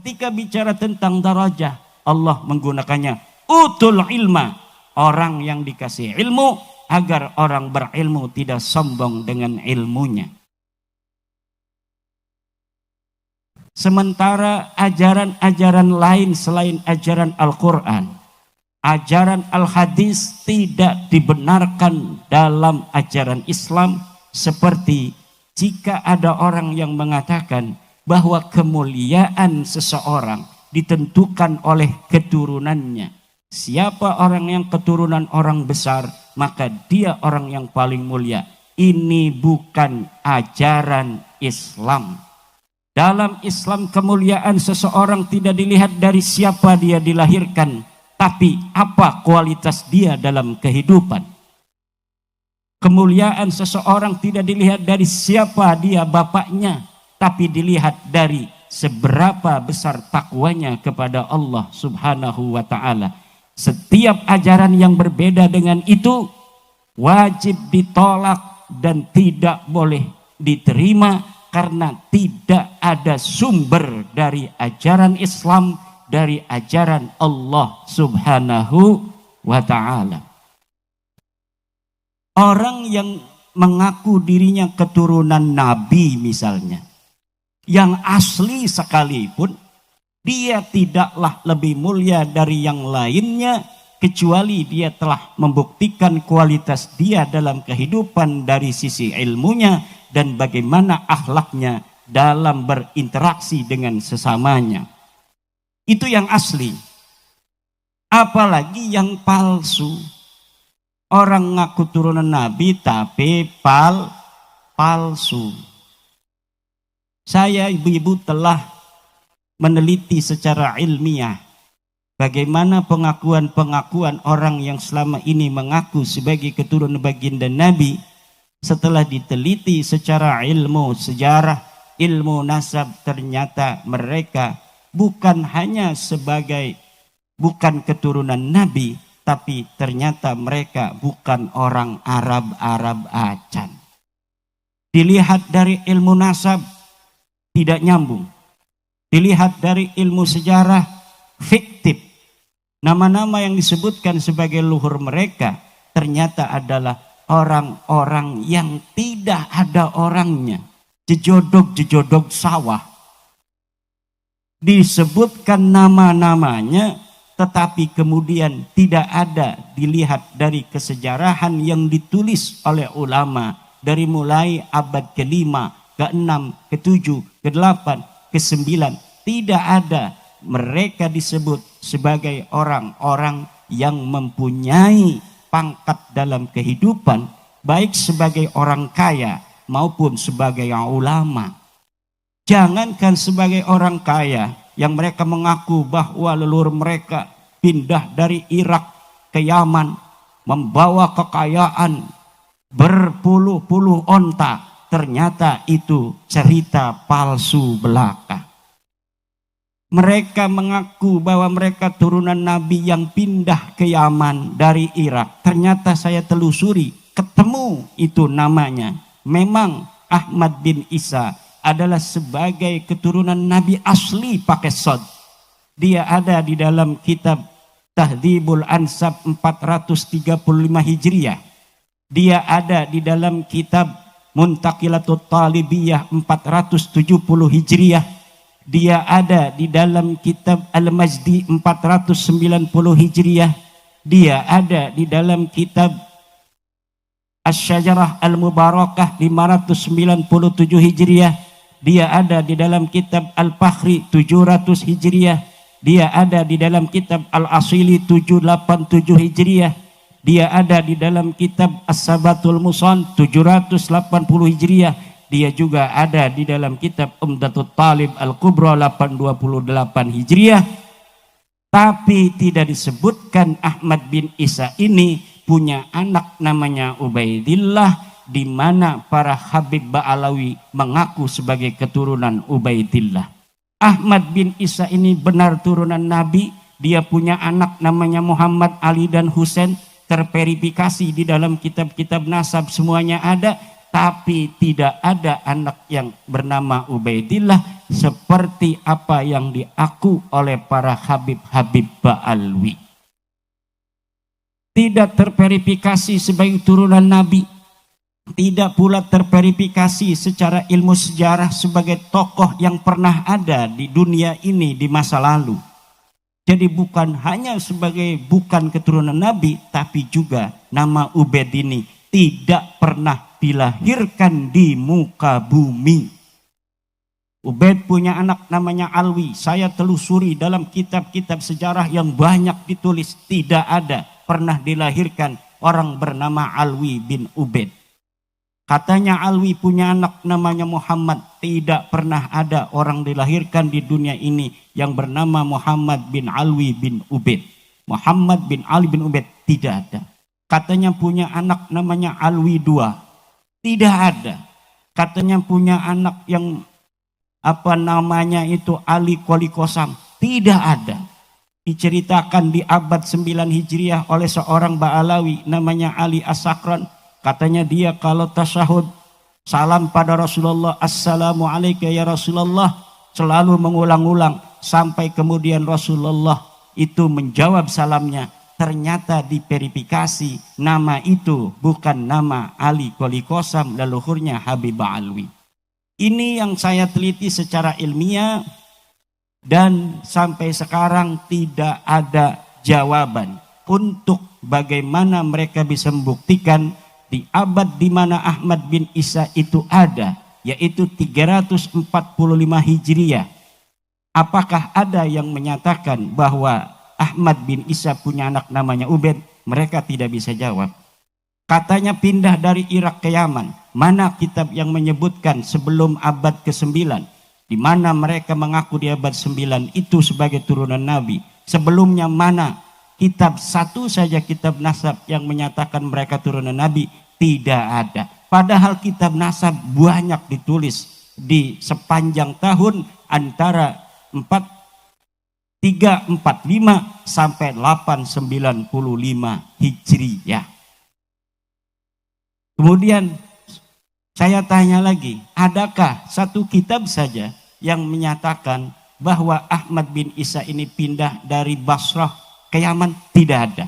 Ketika bicara tentang darajah, Allah menggunakannya utul ilma, orang yang dikasih ilmu, agar orang berilmu tidak sombong dengan ilmunya. Sementara ajaran-ajaran lain selain ajaran Al-Quran, ajaran Al-Hadis tidak dibenarkan dalam ajaran Islam. Seperti jika ada orang yang mengatakan bahwa kemuliaan seseorang ditentukan oleh keturunannya. Siapa orang yang keturunan orang besar, maka dia orang yang paling mulia. Ini bukan ajaran Islam. Dalam Islam kemuliaan seseorang tidak dilihat dari siapa dia dilahirkan, tapi apa kualitas dia dalam kehidupan. Kemuliaan seseorang tidak dilihat dari siapa dia bapaknya, tapi dilihat dari seberapa besar takwanya kepada Allah Subhanahu wa ta'ala. Setiap ajaran yang berbeda dengan itu wajib ditolak dan tidak boleh diterima, karena tidak ada sumber dari ajaran Islam, dari ajaran Allah Subhanahu wa ta'ala. Orang yang mengaku dirinya keturunan Nabi misalnya, yang asli sekalipun, dia tidaklah lebih mulia dari yang lainnya, kecuali dia telah membuktikan kualitas dia dalam kehidupan dari sisi ilmunya, dan bagaimana akhlaknya dalam berinteraksi dengan sesamanya. Itu yang asli. Apalagi yang palsu. Orang ngaku turunan Nabi tapi palsu. Saya ibu-ibu telah meneliti secara ilmiah bagaimana pengakuan-pengakuan orang yang selama ini mengaku sebagai keturunan baginda Nabi. Setelah diteliti secara ilmu sejarah, ilmu nasab, ternyata mereka bukan keturunan Nabi, tapi ternyata mereka bukan orang Arab acan. Dilihat dari ilmu nasab tidak nyambung. Dilihat dari ilmu sejarah fiktif. Nama-nama yang disebutkan sebagai luhur mereka ternyata adalah orang-orang yang tidak ada orangnya, jejodok sawah. Disebutkan nama-namanya, tetapi kemudian tidak ada dilihat dari kesejarahan yang ditulis oleh ulama dari mulai abad ke-5, ke-6, ke-7, ke-8, ke-9. Tidak ada mereka disebut sebagai orang-orang yang mempunyai pangkat dalam kehidupan, baik sebagai orang kaya maupun sebagai ulama. Jangankan sebagai orang kaya yang mereka mengaku bahwa leluhur mereka pindah dari Irak ke Yaman, membawa kekayaan berpuluh-puluh onta, ternyata itu cerita palsu belaka. Mereka mengaku bahwa mereka turunan Nabi yang pindah ke Yaman dari Irak. Ternyata saya telusuri, ketemu itu namanya. Memang Ahmad bin Isa adalah sebagai keturunan Nabi asli pakai sod. Dia ada di dalam kitab Tahdhibul Ansab 435 Hijriah. Dia ada di dalam kitab Muntaqilatut Talibiyah 470 Hijriah. Dia ada di dalam kitab Al-Majdi 490 Hijriah. Dia ada di dalam kitab Asy-Syajarah Al-Mubarakah 597 Hijriah. Dia ada di dalam kitab Al-Fakhri 700 Hijriah. Dia ada di dalam kitab Al-Asili 787 Hijriah. Dia ada di dalam kitab As-Sabatul Musan 780 Hijriah. Dia juga ada di dalam kitab Umdatul Talib Al-Kubra 828 Hijriah. Tapi tidak disebutkan Ahmad bin Isa ini punya anak namanya Ubaidillah, di mana para Habib Ba'alawi mengaku sebagai keturunan Ubaidillah. Ahmad bin Isa ini benar turunan Nabi. Dia punya anak namanya Muhammad, Ali dan Husain. Terverifikasi di dalam kitab-kitab nasab semuanya ada. tapi tidak ada anak yang bernama Ubaidillah seperti apa yang diaku oleh para habib-habib Ba'alwi. Tidak terverifikasi sebagai turunan Nabi, tidak pula terverifikasi secara ilmu sejarah sebagai tokoh yang pernah ada di dunia ini di masa lalu. Jadi bukan hanya sebagai bukan keturunan Nabi, tapi juga nama Ubaid ini tidak pernah dilahirkan di muka bumi. Ubaid punya anak namanya Alwi. Saya telusuri dalam kitab-kitab sejarah yang banyak ditulis, tidak ada pernah dilahirkan orang bernama Alwi bin Ubaid. Katanya Alwi punya anak namanya Muhammad. Tidak pernah ada orang dilahirkan di dunia ini yang bernama Muhammad bin Alwi bin Ubaid. Muhammad bin Ali bin Ubaid tidak ada. Katanya punya anak namanya Alwi II. Tidak ada. Katanya punya anak yang Ali Qoli Qasam. Tidak ada. Diceritakan di abad 9 Hijriah oleh seorang Ba'alawi namanya Ali As-Sakran. Katanya dia kalau tasyahud salam pada Rasulullah, assalamu alayka ya Rasulullah, selalu mengulang-ulang sampai kemudian Rasulullah itu menjawab salamnya. Ternyata diverifikasi nama itu bukan nama Ali Qoli Qasam, leluhurnya Habib Alwi. Ini yang saya teliti secara ilmiah dan sampai sekarang tidak ada jawaban untuk bagaimana mereka bisa membuktikan di abad di mana Ahmad bin Isa itu ada, yaitu 345 Hijriah. Apakah ada yang menyatakan bahwa Ahmad bin Isa punya anak namanya Ubaid? Mereka tidak bisa jawab. Katanya pindah dari Irak ke Yaman. Mana kitab yang menyebutkan sebelum abad ke-9? Di mana mereka mengaku di abad 9 itu sebagai turunan Nabi. Sebelumnya mana kitab satu saja kitab nasab yang menyatakan mereka turunan Nabi? Tidak ada. Padahal kitab nasab banyak ditulis di sepanjang tahun antara 345 sampai 895 Hijriyah. Kemudian saya tanya lagi, adakah satu kitab saja yang menyatakan bahwa Ahmad bin Isa ini pindah dari Basrah ke Yaman? Tidak ada.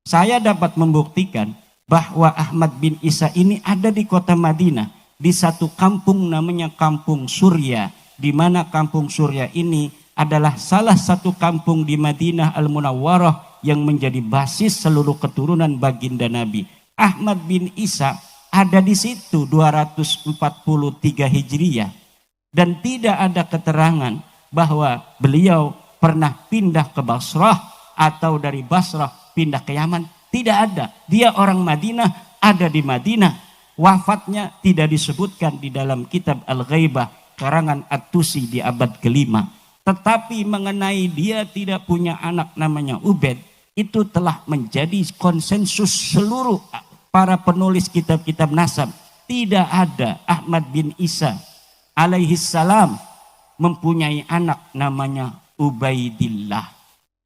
Saya dapat membuktikan bahwa Ahmad bin Isa ini ada di kota Madinah, di satu kampung namanya Kampung Surya, di mana Kampung Surya ini adalah salah satu kampung di Madinah Al-Munawwarah yang menjadi basis seluruh keturunan baginda Nabi. Ahmad bin Isa ada di situ 243 Hijriah dan tidak ada keterangan bahwa beliau pernah pindah ke Basrah atau dari Basrah pindah ke Yaman. Tidak ada. Dia orang Madinah, ada di Madinah. Wafatnya tidak disebutkan di dalam kitab Al-Ghaibah karangan At-Tusi di abad ke-5. Tetapi mengenai dia tidak punya anak namanya Ubaid, itu telah menjadi konsensus seluruh para penulis kitab-kitab nasab. Tidak ada Ahmad bin Isa alaihissalam mempunyai anak namanya Ubaidillah.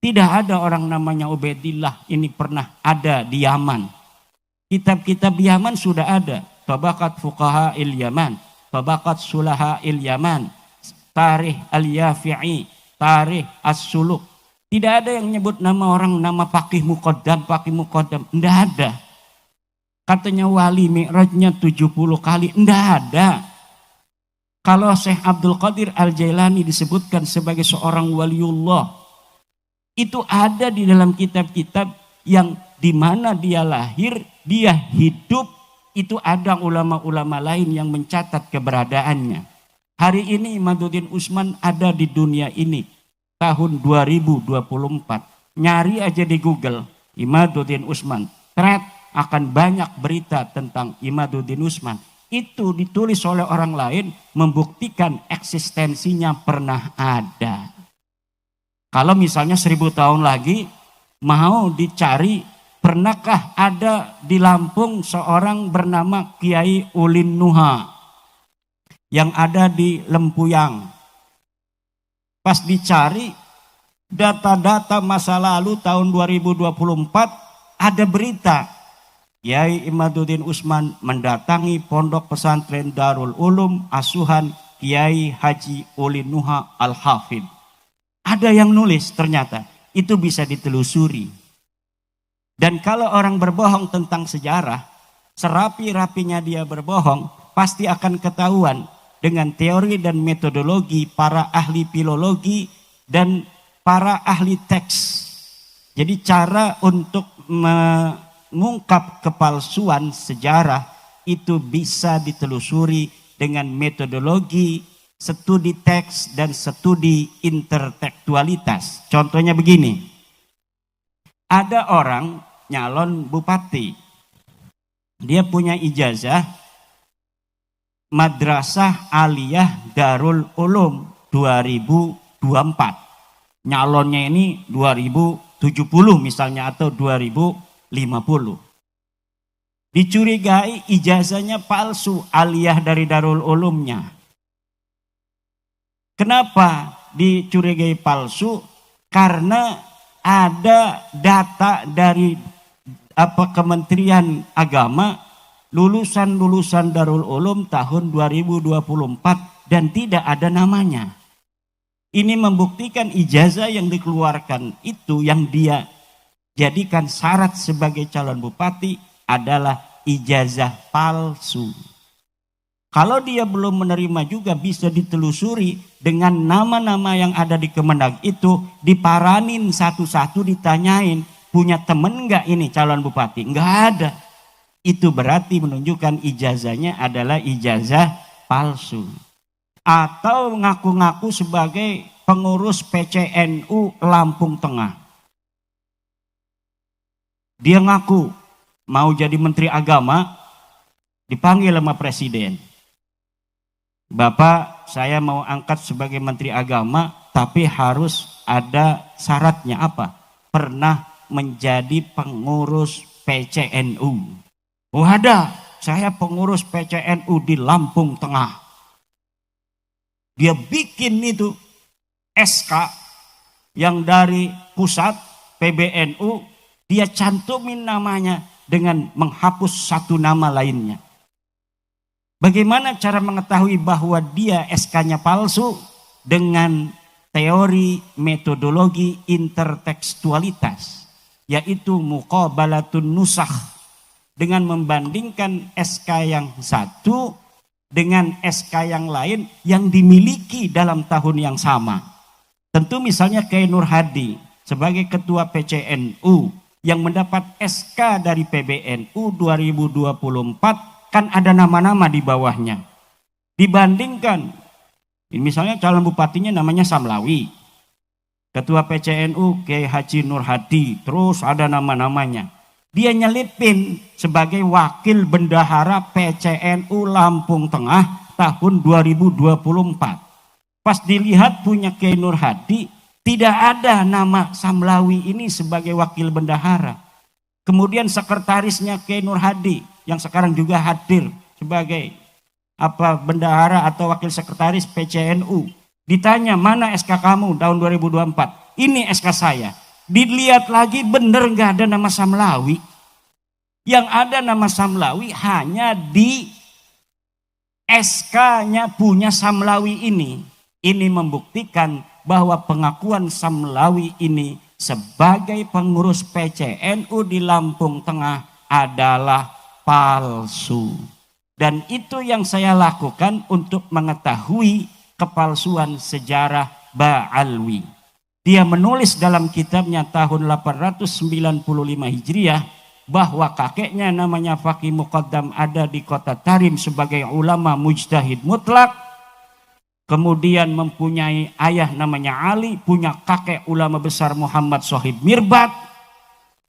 Tidak ada orang namanya Ubaidillah ini pernah ada di Yaman. Kitab-kitab Yaman sudah ada. Tabaqat Fuqaha il-Yaman, Tabaqat Sulaha il-Yaman, Tarikh al-Yafi'i, Tarikh as-Suluk. Tidak ada yang nyebut nama orang nama Faqih Muqaddam. Tidak ada. Katanya wali mi'rajnya 70 kali. Tidak ada. Kalau Syekh Abdul Qadir Al-Jailani disebutkan sebagai seorang waliullah, itu ada di dalam kitab-kitab yang di mana dia lahir, dia hidup, itu ada ulama-ulama lain yang mencatat keberadaannya. Hari ini Imaduddin Usman ada di dunia ini tahun 2024. Nyari aja di Google Imaduddin Usman, akan banyak berita tentang Imaduddin Usman. Itu ditulis oleh orang lain membuktikan eksistensinya pernah ada. Kalau misalnya 1000 tahun lagi mau dicari, pernahkah ada di Lampung seorang bernama Kiai Ulin Nuha yang ada di Lempuyang. Pas dicari data-data masa lalu tahun 2024 ada berita Kiai Imaduddin Usman mendatangi pondok pesantren Darul Ulum asuhan Kiai Haji Ulin Nuha Al-Hafidh. Ada yang nulis ternyata, itu bisa ditelusuri. Dan kalau orang berbohong tentang sejarah, serapi-rapinya dia berbohong, pasti akan ketahuan dengan teori dan metodologi para ahli filologi dan para ahli teks. Jadi cara untuk mengungkap kepalsuan sejarah itu bisa ditelusuri dengan metodologi studi teks dan studi intertekstualitas. Contohnya begini, ada orang nyalon bupati, dia punya ijazah Madrasah Aliyah Darul Ulum 2024. Nyalonnya ini 2070 misalnya atau 2050. Dicurigai ijazahnya palsu, aliyah dari Darul Ulumnya. Kenapa dicurigai palsu? Karena ada data dari Kementerian Agama lulusan Darul Ulum tahun 2024 dan tidak ada namanya. Ini membuktikan ijazah yang dikeluarkan itu yang dia jadikan syarat sebagai calon bupati adalah ijazah palsu. Kalau dia belum menerima juga bisa ditelusuri dengan nama-nama yang ada di Kemendag itu, diparanin satu-satu, ditanyain, punya temen nggak ini calon bupati? Nggak ada. Itu berarti menunjukkan ijazahnya adalah ijazah palsu. Atau ngaku-ngaku sebagai pengurus PCNU Lampung Tengah. Dia ngaku mau jadi menteri agama, dipanggil sama presiden. Bapak, saya mau angkat sebagai menteri agama, tapi harus ada syaratnya apa? Pernah menjadi pengurus PCNU. Oh ada, saya pengurus PCNU di Lampung Tengah. Dia bikin itu SK yang dari pusat PBNU, dia cantumin namanya dengan menghapus satu nama lainnya. Bagaimana cara mengetahui bahwa dia SK-nya palsu? Dengan teori metodologi intertekstualitas, yaitu muqabalatun nusakh, dengan membandingkan SK yang satu dengan SK yang lain yang dimiliki dalam tahun yang sama. Tentu misalnya Kiai Nur Hadi sebagai ketua PCNU yang mendapat SK dari PBNU 2024 kan ada nama-nama di bawahnya. Dibandingkan, misalnya calon bupatinya namanya Samlawi, ketua PCNU Kiai Haji Nur Hadi, terus ada nama-namanya. Dia nyelipin sebagai wakil bendahara PCNU Lampung Tengah tahun 2024. Pas dilihat punya Kiai Nur Hadi, tidak ada nama Samlawi ini sebagai wakil bendahara. Kemudian sekretarisnya Kiai Nur Hadi yang sekarang juga hadir sebagai bendahara atau wakil sekretaris PCNU. Ditanya, mana SK kamu tahun 2024? Ini SK saya. Dilihat lagi bener nggak ada nama Samlawi. Yang ada nama Samlawi hanya di SK-nya punya Samlawi ini. Ini membuktikan bahwa pengakuan Samlawi ini sebagai pengurus PCNU di Lampung Tengah adalah palsu. Dan itu yang saya lakukan untuk mengetahui kepalsuan sejarah Ba'alwi. Dia menulis dalam kitabnya tahun 895 Hijriah bahwa kakeknya namanya Faqih Muqaddam ada di kota Tarim sebagai ulama mujtahid mutlak. Kemudian mempunyai ayah namanya Ali, punya kakek ulama besar Muhammad Sohib Mirbat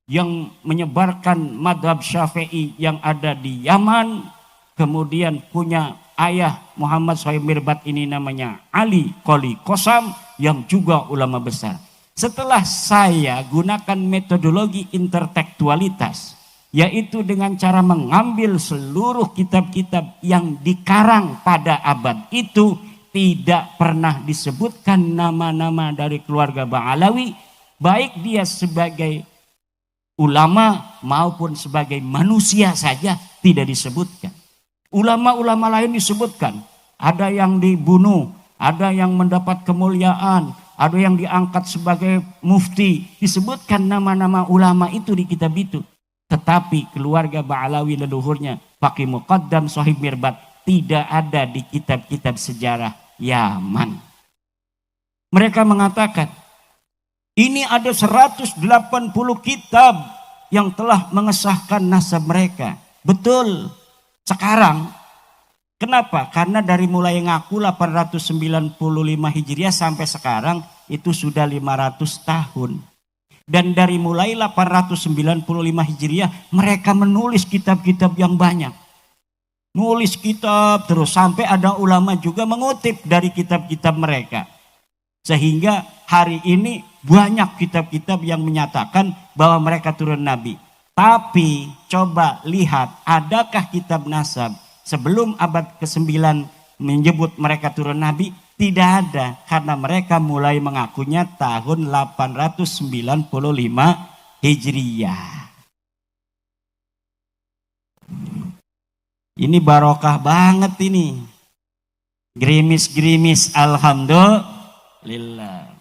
yang menyebarkan madhab Syafi'i yang ada di Yaman. Kemudian punya ayah Muhammad Sohib Mirbat ini namanya Ali Qoli Qosam yang juga ulama besar. Setelah saya gunakan metodologi intertekstualitas, yaitu dengan cara mengambil seluruh kitab-kitab yang dikarang pada abad itu, tidak pernah disebutkan nama-nama dari keluarga Ba'alawi, baik dia sebagai Ulama maupun sebagai manusia saja tidak disebutkan. Ulama-ulama lain disebutkan. Ada yang dibunuh, ada yang mendapat kemuliaan, ada yang diangkat sebagai mufti. Disebutkan nama-nama ulama itu di kitab itu. Tetapi keluarga Ba'alawi leluhurnya, Faqih Muqaddam, Shahib Mirbat, tidak ada di kitab-kitab sejarah Yaman. Mereka mengatakan, ini ada 180 kitab yang telah mengesahkan nasab mereka. Betul. Sekarang, kenapa? Karena dari mulai ngaku 895 Hijriah sampai sekarang itu sudah 500 tahun. Dan dari mulai 895 Hijriah mereka menulis kitab-kitab yang banyak. Nulis kitab terus sampai ada ulama juga mengutip dari kitab-kitab mereka. Sehingga hari ini banyak kitab-kitab yang menyatakan bahwa mereka turun nabi. Tapi coba lihat, adakah kitab nasab sebelum abad ke-9 menyebut mereka turun nabi? Tidak ada, karena mereka mulai mengakunya tahun 895 Hijriah. Ini barokah banget ini. Gerimis-gerimis, alhamdulillah.